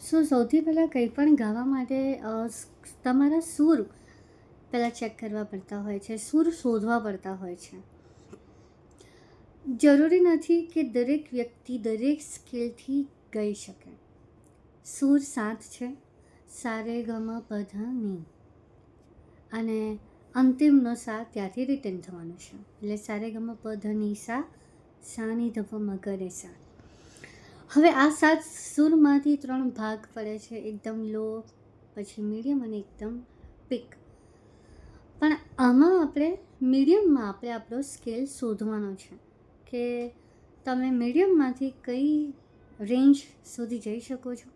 સૌથી પહેલાં કંઈ પણ ગાવા માટે તમારા સૂર પહેલાં ચેક કરવા પડતા હોય છે, સૂર શોધવા પડતા હોય છે. જરૂરી નથી કે દરેક વ્યક્તિ દરેક સ્કેલથી ગાઈ શકે. સૂર 7 છે, સારે ગમ પધ ની, અને અંતિમનો સા ત્યાંથી રિટર્ન થવાનું છે. એટલે સારે ગમ પધ ની સા ની ધપ મગરે સા. હવે આ 7 સૂરમાંથી 3 ભાગ પડે છે, એકદમ લો, પછી મીડિયમ અને એકદમ પીક. પણ આમાં મીડિયમમાં આપણે આપણો સ્કેલ શોધવાનો છે કે તમે મીડિયમમાંથી કઈ રેન્જ સુધી જઈ શકો છો.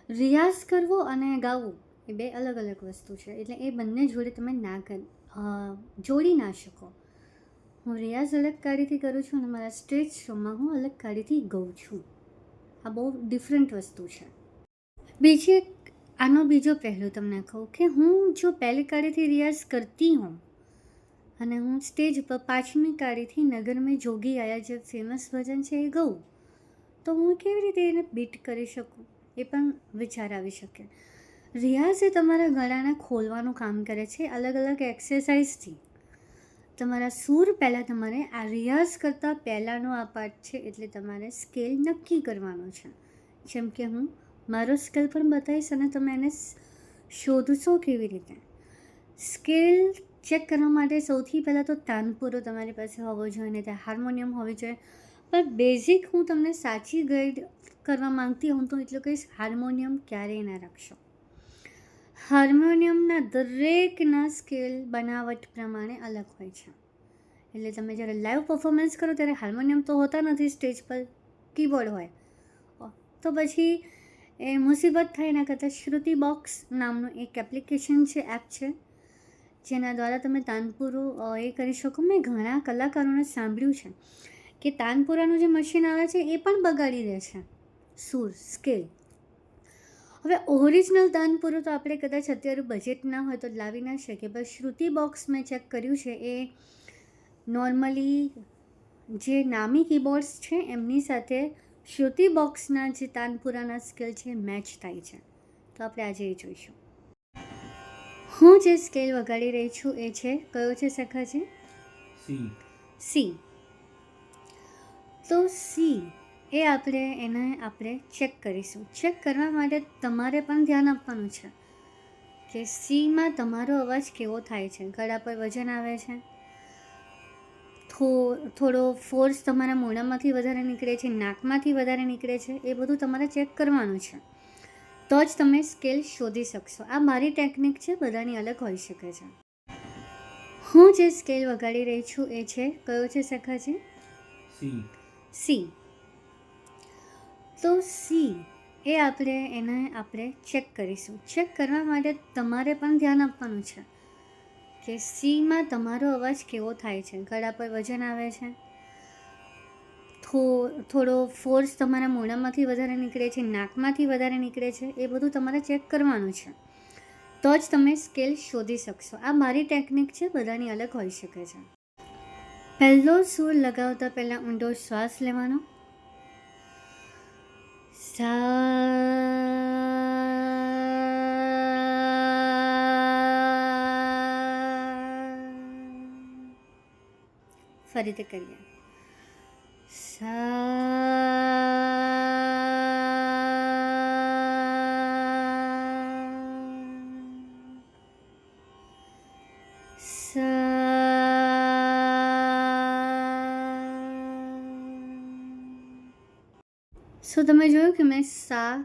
રિયાઝ કરવો અને ગાવું એ બે અલગ અલગ વસ્તુ છે, એટલે એ બંને જોડે તમે જોડી ના શકો. હું રિયાઝ અલગ કાઢીથી કરું છું અને મારા સ્ટેજ શોમાં હું અલગ કાઢીથી ગાઉં છું. આ બહુ ડિફરન્ટ વસ્તુ છે. આનો બીજો પહેલું તમને કહું કે હું જો પહેલી કાળીથી રિયાઝ કરતી હોઉં અને હું સ્ટેજ પર 5મી કાળીથી નગર મેં જોગી આયા જે ફેમસ ભજન છે એ ગાઉં, તો હું કેવી રીતે એને બીટ કરી શકું, એ પણ વિચાર આવી શકે. રિયાઝ એ તમારા ગળાને ખોલવાનું કામ કરે છે અલગ અલગ એક્સરસાઇઝથી. તમારા સૂર પહેલાં તમારે આ રિયાઝ કરતાં પહેલાંનો આ પાર્ટ છે, એટલે તમારે સ્કેલ નક્કી કરવાનો છે. જેમ કે હું મારો સ્કેલ પણ બતાવીશ અને તમે એને શોધશો કેવી રીતે. સ્કેલ ચેક કરવા માટે સૌથી પહેલાં તો તાનપુરો તમારી પાસે હોવો જોઈએ, ને ત્યાં હાર્મોનિયમ હોવી જોઈએ. પણ બેઝિક હું તમને સાચી ગાઈડ કરવા માંગતી હોઉં તો એટલું કહીશ, હાર્મોનિયમ ક્યારેય ના રાખશો. હાર્મોનિયમના દરેકના સ્કેલ બનાવટ પ્રમાણે અલગ હોય છે. એટલે તમે જ્યારે લાઈવ પરફોર્મન્સ કરો ત્યારે હાર્મોનિયમ તો હોતા નથી સ્ટેજ પર, કીબોર્ડ હોય. તો પછી એ મુસીબત થાય. એના કરતાં શ્રુતિ બોક્સ નામનું એક એપ્લિકેશન છે, એપ છે, જેના દ્વારા તમે તાનપુરો એ કરી શકો. મેં ઘણા કલાકારોને સાંભળ્યું છે કે તાનપુરાનું જે મશીન આવે છે એ પણ બગાડી દે છે સૂર, સ્કેલ. હવે ઓરિજિનલ તાનપુરો તો આપણે કદાચ અત્યારે બજેટ ના હોય તો લાવી ના શકીએ, પણ શ્રુતિ બોક્સ મેં ચેક કર્યું છે એ નોર્મલી જે નામી કીબોર્ડ્સ છે એમની સાથે શ્રુતિ બોક્સના જે તાનપુરાના સ્કેલ છે મેચ થાય છે. તો આપણે આજે એ જોઈશું. હું જે સ્કેલ વગાડી રહી છું એ છે, કયો છે સખાજી? સી. તો સી એ આપણે ચેક કરીશું. ચેક કરવા માટે તમારે પણ ધ્યાન આપવાનું છે કે સીમાં તમારો અવાજ કેવો થાય છે. ગળા પર વજન આવે છે, થોડો ફોર્સ તમારા મોઢામાંથી વધારે નીકળે છે, નાકમાંથી વધારે નીકળે છે, એ બધું તમારે ચેક કરવાનું છે. તો જ તમે સ્કેલ શોધી શકશો. આ મારી ટેકનિક છે, બધાની અલગ હોઈ શકે છે. હું જે સ્કેલ વગાડી રહી છું એ છે, કયો છે સખાજી? સી. તો સી એ આપણે ચેક કરીશું. ચેક કરવા માટે તમારે પણ ધ્યાન આપવાનું છે કે સીમાં તમારો અવાજ કેવો થાય છે. ગળા પર વજન આવે છે, થોડો ફોર્સ તમારા મોઢામાંથી વધારે નીકળે છે, નાકમાંથી વધારે નીકળે છે, એ બધું તમારે ચેક કરવાનું છે. તો જ તમે સ્કેલ શોધી શકશો. આ મારી ટેકનિક છે, બધાની અલગ હોઈ શકે છે. પહેલો સૂર લગાવતા પહેલાં ઊંડો શ્વાસ લેવાનો. ફરીથી કરીએ. તમે જોયું કે મેં સા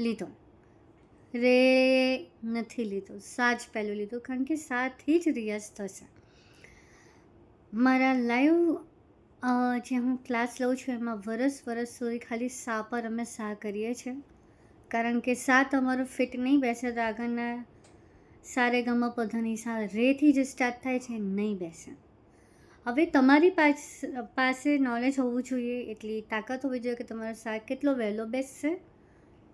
લીધો, રે નથી લીધો, સા જ પહેલું લીધું, કારણ કે સાથી જ રિયાઝ થશે. મારા લાઈવ જે હું ક્લાસ લઉં છું એમાં વરસ સુધી ખાલી સા પર અમે સા કરીએ છીએ, કારણ કે સા તમારો ફિટ નહીં બેસે તો આગળના સારે ગમ પધની સા રેથી જે સ્ટાર્ટ થાય છે નહીં બેસે. હવે તમારી પાસે નોલેજ હોવું જોઈએ, એટલી તાકાત હોવી જોઈએ કે તમારો સા કેટલો વહેલો બેસશે,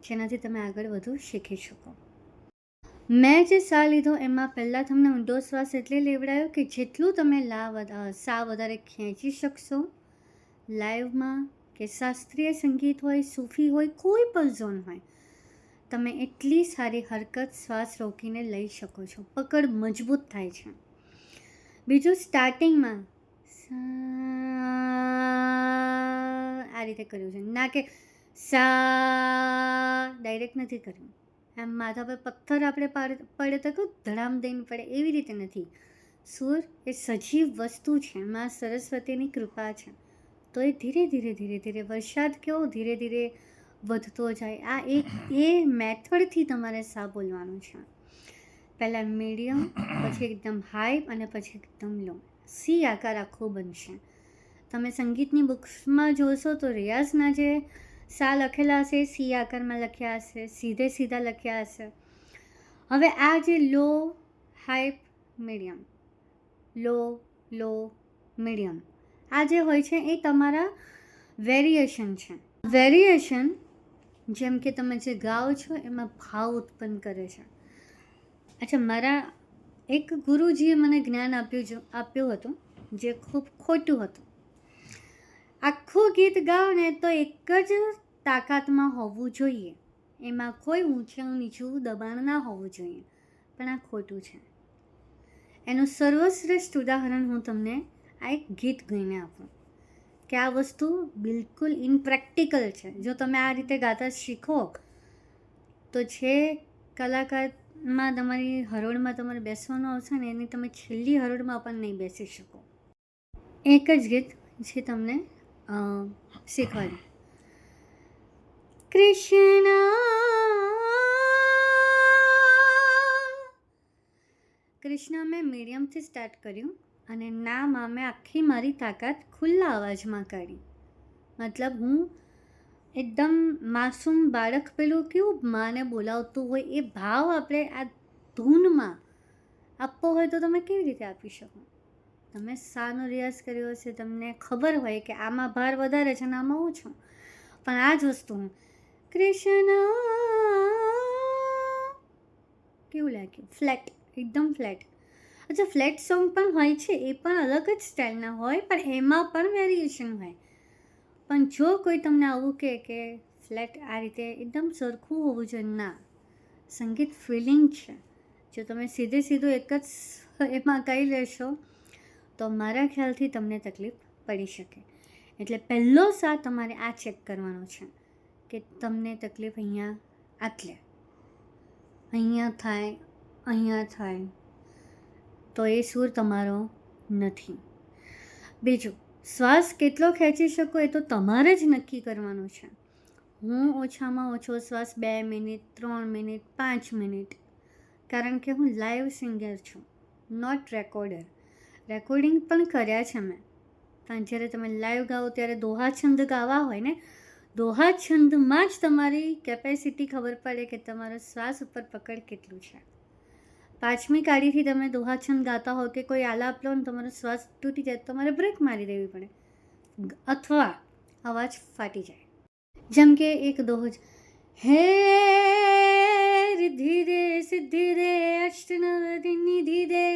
જેનાથી તમે આગળ વધુ શીખી શકો. મેં જે સા લીધો એમાં પહેલાં તમને ઊંડો શ્વાસ એટલે લેવડાયો કે જેટલું તમે સા વધારે ખેંચી શકશો. લાઈવમાં કે શાસ્ત્રીય સંગીત હોય, સૂફી હોય, કોઈ પણ ઝોન હોય, તમે એટલી સારી હરકત શ્વાસ રોકીને લઈ શકો છો, પકડ મજબૂત થાય છે. બીજું, સ્ટાર્ટિંગમાં આ રીતે કર્યું છે, ના કે ડાયરેક્ટ નથી કર્યું. આમ માથા પર પથ્થર આપણે પડે તો કેવું ધડામ દઈને પડે, એવી રીતે નથી. સૂર એ સજીવ વસ્તુ છે, માં સરસ્વતીની કૃપા છે. તો એ ધીરે ધીરે ધીરે ધીરે વરસાદ કેવો ધીરે ધીરે વધતો જાય. આ એ મેથડથી તમારે સા બોલવાનું છે. પહેલાં મીડિયમ, પછી એકદમ હાઈ અને પછી એકદમ લો. સી આકાર આખો બનશે. તમે સંગીતની બુક્સમાં જોશો તો રિયાઝના જે સા લખેલા હશે એ સી આકારમાં લખ્યા હશે, સીધે સીધા લખ્યા હશે. હવે આ જે લો, હાઈ, મીડિયમ, લો, લો, મીડિયમ, આ જે હોય છે એ તમારા વેરિએશન છે. વેરિએશન જેમ કે તમે જે ગાઓ છો એમાં ભાવ ઉત્પન્ન કરે છે. અચ્છા, મારા એક ગુરુજીએ મને જ્ઞાન આપ્યું હતું જે ખૂબ ખોટું હતું. આખું ગીત ગાઓ ને તો એક જ તાકાતમાં હોવું જોઈએ, એમાં કોઈ ઊંચું નીચું દબાણ ના હોવું જોઈએ, પણ આ ખોટું છે. એનું સર્વશ્રેષ્ઠ ઉદાહરણ હું તમને આ એક ગીત ગાઈને આપું કે આ વસ્તુ બિલકુલ ઇનપ્રેક્ટિકલ છે. જો તમે આ રીતે ગાતા શીખો તો જે કલાકારમાં તમારી હરોળમાં તમારે બેસવાનું આવશે ને એની તમે છેલ્લી હરોળમાં પણ નહીં બેસી શકો. એક જ ગીત જે તમને શીખવાડ્યું. કૃષ્ણ કૃષ્ણ મેં મીડિયમથી સ્ટાર્ટ કર્યું અને નામાં મેં આખી મારી તાકાત ખુલ્લા અવાજમાં કાઢી. મતલબ હું એકદમ માસૂમ બાળક, પેલું કેવું માને બોલાવતું હોય એ ભાવ આપણે આ ધૂનમાં આપવો હોય તો તમે કેવી રીતે આપી શકો? તમે સાનો રિયાઝ કર્યો હશે, તમને ખબર હોય કે આમાં ભાર વધારે છે અને આમાં ઓછો, પણ આ જ વસ્તુ હું કૃષ્ણ કેવું લાગ્યું? ફ્લેટ, એકદમ ફ્લેટ. અચ્છા, ફ્લેટ સોંગ પણ હોય છે, એ પણ અલગ જ સ્ટાઇલના હોય, પણ એમાં પણ વેરિએશન હોય. પણ જો કોઈ તમને આવું કહે કે ફ્લેટ આ રીતે એકદમ સરખું હોવું જોઈએ, ના, સંગીત ફિલિંગ છે. જો તમે સીધે સીધું એક જ એમાં કહી લેશો તો મારા ખ્યાલથી તમને તકલીફ પડી શકે. એટલે પહેલો સા તમારે આ ચેક કરવાનો છે કે તમને તકલીફ અહીંયા આટલે, અહીંયા થાય તો એ સૂર તમારો નથી. બીજું, શ્વાસ કેટલો ખેંચી શકો એ તો તમારે જ નક્કી કરવાનું છે. હું ઓછામાં ઓછો શ્વાસ 2 મિનિટ, 3 મિનિટ, 5 મિનિટ, કારણ કે હું લાઈવ સિંગર છું, નોટ રેકોર્ડર. રેકોર્ડિંગ પણ કર્યા છે મેં, પણ જ્યારે તમે લાઈવ ગાઓ ત્યારે દોહા છંદ ગાવા હોય ને, દોહા છંદમાં જ તમારી કેપેસિટી ખબર પડે કે તમારો શ્વાસ ઉપર પકડ કેટલું છે. 5મી કાળીથી તમે દોહા છંદ ગાતા હો કે કોઈ આલાપ લો ને તમારો શ્વાસ તૂટી જાય, તમારે બ્રેક મારી દેવી પડે અથવા અવાજ ફાટી જાય. જેમ કે એક દોહો જ હે રિદ્ધિ રે સિદ્ધિ રે અષ્ટનવ નિધિ રે,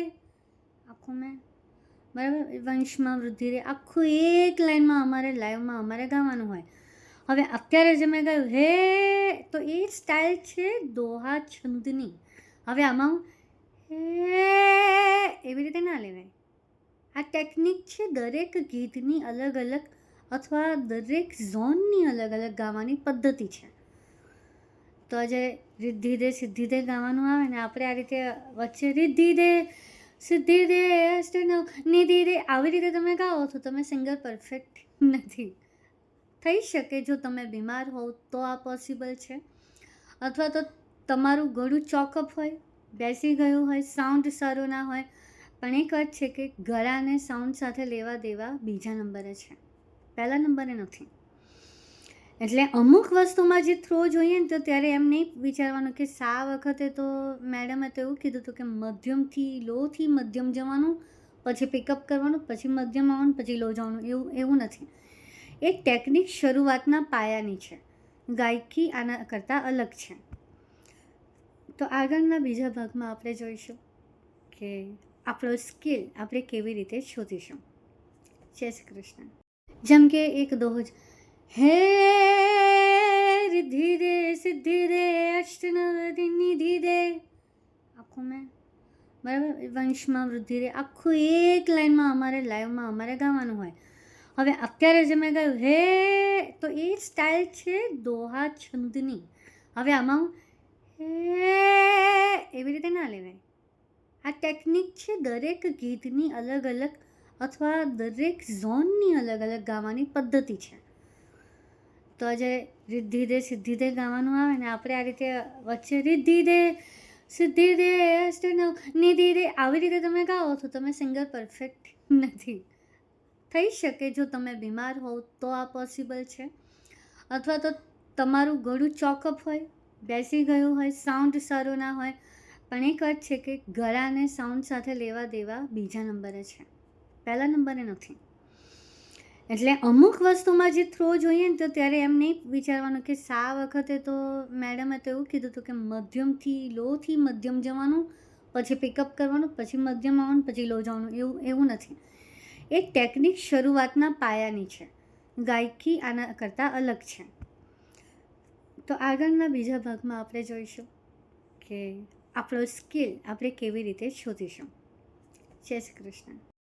આખું મેં બરાબર વંશમાં વૃદ્ધિ રે, આખું એક લાઈનમાં અમારે લાઈવમાં અમારે ગાવાનું હોય. હવે અત્યારે જે મેં ગાયું હે, તો એ સ્ટાઇલ છે દોહા છંદની. હવે આમાં એવી રીતે ના લેવાય. આ ટેકનિક છે દરેક ગીતની અલગ અલગ અથવા દરેક ઝોનની અલગ અલગ ગાવાની પદ્ધતિ છે. તો આજે રિદ્ધિ દે સિદ્ધિ દે ગાવાનું આવે ને આપણે આ રીતે વચ્ચે રિદ્ધિ દે સિદ્ધિ દે અષ્ટનવ નિધિ દે આવી રીતે તમે ગાઓ તો તમે સિંગર પરફેક્ટ નથી. થઈ શકે જો તમે બીમાર હોવ તો આ પોસિબલ છે, અથવા તો તમારું ગળું ચોકઅપ હોય, બેસી ગયું હોય, સાઉન્ડ સારું ના હોય. પણ એક વાત છે કે ગળાને સાઉન્ડ સાથે લેવા દેવા બીજા નંબરે છે, પહેલા નંબરે નથી. એટલે અમુક વસ્તુમાં જે થ્રો જોઈએ ને તો ત્યારે એમ નહીં વિચારવાનું કે સા વખતે તો મેડમે તો એવું કીધું હતું કે મધ્યમથી લોથી મધ્યમ જવાનું, પછી પિકઅપ કરવાનું, પછી મધ્યમ આવવાનું, પછી લો જવાનું, એવું નથી. એ ટેકનિક શરૂઆતના પાયાની છે, ગાયકી આના કરતાં અલગ છે. તો આગળના બીજા ભાગમાં આપણે જોઈશું કે આપણો સ્કિલ આપણે કેવી રીતે શોધીશું. જય શ્રી કૃષ્ણ. જેમ કે એક દોહો જ હે રિદ્ધિ દે સિદ્ધિ દે અષ્ટનવ નિધિ દે, આખું મેં બરાબર વંશમાં વૃદ્ધિ દે આખું એક લાઈનમાં અમારે લાઈવમાં અમારે ગાવાનું હોય. હવે અત્યારે જે મેં ગાયું હે, તો એ સ્ટાઇલ છે દોહા છંદની. હવે આમાં હું હે એવી રીતે ના લેવાય. આ ટેકનિક છે દરેક ગીતની અલગ અલગ અથવા દરેક ઝોનની અલગ અલગ ગાવાની પદ્ધતિ છે. તો આજે રિદ્ધિ દે સિદ્ધિ દે ગાવાનું આવે ને આપણે આ રીતે વચ્ચે રિદ્ધિ દે સિદ્ધિ દે અષ્ટનવ નિધિ દે આવી રીતે તમે ગાઓ તો તમે સિંગર પરફેક્ટ નથી. થઈ શકે જો તમે બીમાર હોવ તો આ પોસિબલ છે, અથવા તો તમારું ગળું ચોકઅપ હોય, બેસી ગયું હોય, સાઉન્ડ સારો ના હોય. પણ એક વાત છે કે ગળાને સાઉન્ડ સાથે લેવા દેવા બીજા નંબરે છે, પહેલા નંબરે નથી. એટલે અમુક વસ્તુમાં જે થ્રો જોઈએ ને તો ત્યારે એમ નહીં વિચારવાનું કે આ વખતે તો મેડમે તો એવું કીધું હતું કે મધ્યમથી લોથી મધ્યમ જવાનું, પછી પિકઅપ કરવાનું, પછી મધ્યમ આવવાનું, પછી લો જવાનું, એવું નથી. એ ટેકનિક શરૂઆતના પાયાની છે, ગાયકી આના કરતાં અલગ છે. તો આગળના બીજા ભાગમાં આપણે જોઈશું કે આપણો સ્કિલ આપણે કેવી રીતે શોધીશું. જય શ્રી કૃષ્ણ.